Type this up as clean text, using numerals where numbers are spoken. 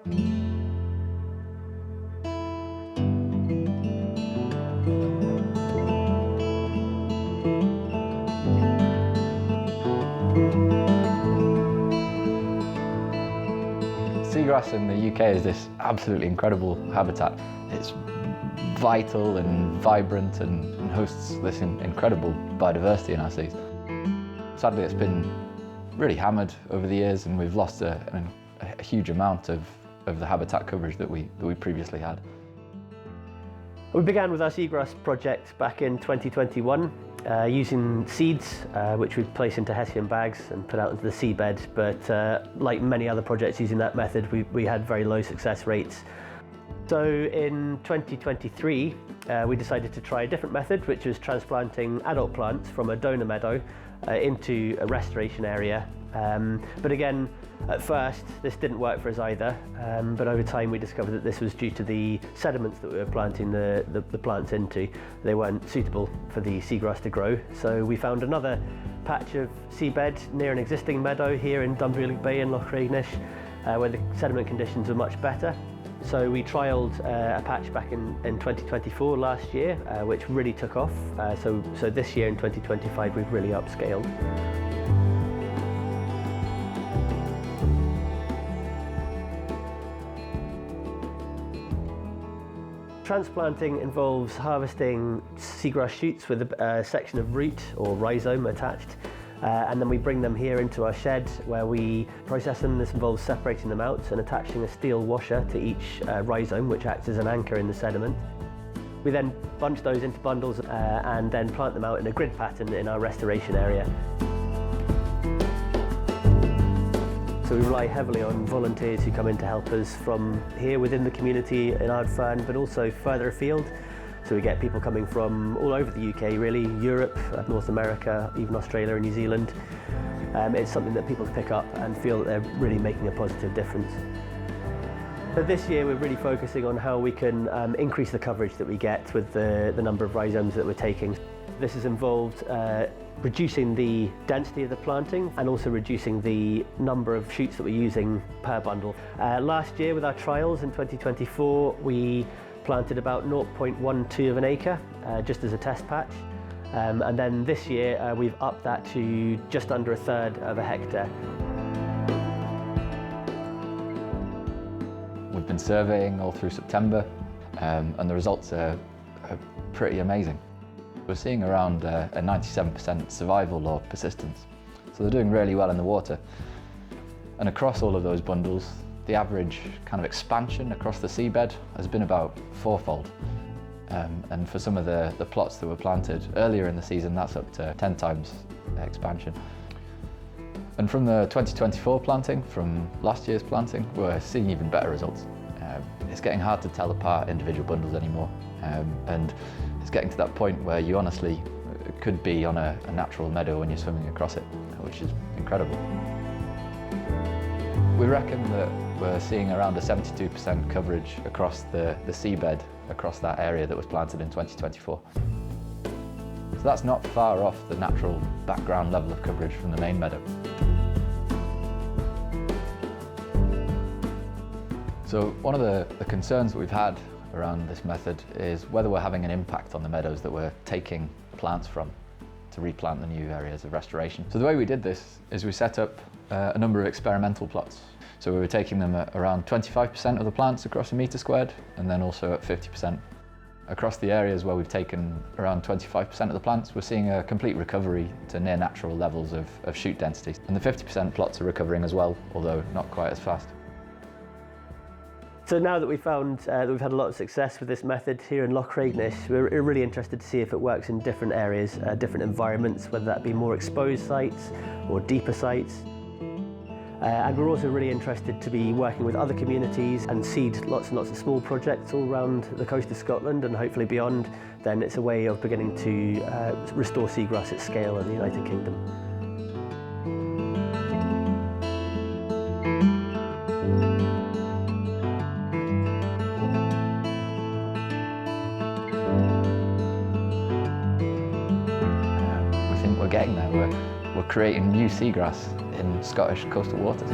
Seagrass in the UK is this absolutely incredible habitat. It's vital and vibrant and hosts this incredible biodiversity in our seas. Sadly, it's been really hammered over the years, and we've lost a huge amount of the habitat coverage that we previously had. We began with our seagrass project back in 2021 using seeds which we'd place into Hessian bags and put out into the seabed, but like many other projects using that method, we had very low success rates. So in 2023 we decided to try a different method, which was transplanting adult plants from a donor meadow into a restoration area. But again, at first this didn't work for us either, but over time we discovered that this was due to the sediments that we were planting the plants into. They weren't suitable for the seagrass to grow, so we found another patch of seabed near an existing meadow here in Dumfries Bay in Loch Regnish, where the sediment conditions were much better. So we trialled a patch back in 2024 last year, which really took off. So this year in 2025 we've really upscaled. Transplanting involves harvesting seagrass shoots with a section of root or rhizome attached, and then we bring them here into our shed where we process them. This involves separating them out and attaching a steel washer to each rhizome, which acts as an anchor in the sediment. We then bunch those into bundles and then plant them out in a grid pattern in our restoration area. So we rely heavily on volunteers who come in to help us from here within the community in Ardfern, but also further afield. So we get people coming from all over the UK really, Europe, North America, even Australia and New Zealand. It's something that people pick up and feel that they're really making a positive difference. So this year we're really focusing on how we can increase the coverage that we get with the number of rhizomes that we're taking. This has involved reducing the density of the planting and also reducing the number of shoots that we're using per bundle. Last year with our trials in 2024 we planted about 0.12 of an acre just as a test patch, and then this year we've upped that to just under a third of a hectare. We've been surveying all through September and the results are pretty amazing. We're seeing around a 97% survival or persistence, so they're doing really well in the water. And across all of those bundles, the average kind of expansion across the seabed has been about fourfold. And for some of the plots that were planted earlier in the season, that's up to 10 times expansion. And from the 2024 planting, from last year's planting, we're seeing even better results. It's getting hard to tell apart individual bundles anymore, and it's getting to that point where you honestly could be on a natural meadow when you're swimming across it, which is incredible. We reckon that we're seeing around a 72% coverage across the seabed, across that area that was planted in 2024. So that's not far off the natural background level of coverage from the main meadow. So one of the concerns that we've had around this method is whether we're having an impact on the meadows that we're taking plants from to replant the new areas of restoration. So the way we did this is we set up a number of experimental plots. So we were taking them at around 25% of the plants across a metre squared, and then also at 50%. Across the areas where we've taken around 25% of the plants, we're seeing a complete recovery to near natural levels of shoot density. And the 50% plots are recovering as well, although not quite as fast. So now that we've found that we've had a lot of success with this method here in Loch Regnish, we're really interested to see if it works in different areas, different environments, whether that be more exposed sites or deeper sites. And we're also really interested to be working with other communities and seed lots and lots of small projects all around the coast of Scotland and hopefully beyond. Then it's a way of beginning to restore seagrass at scale in the United Kingdom. We think we're getting there. We're creating new seagrass in Scottish coastal waters.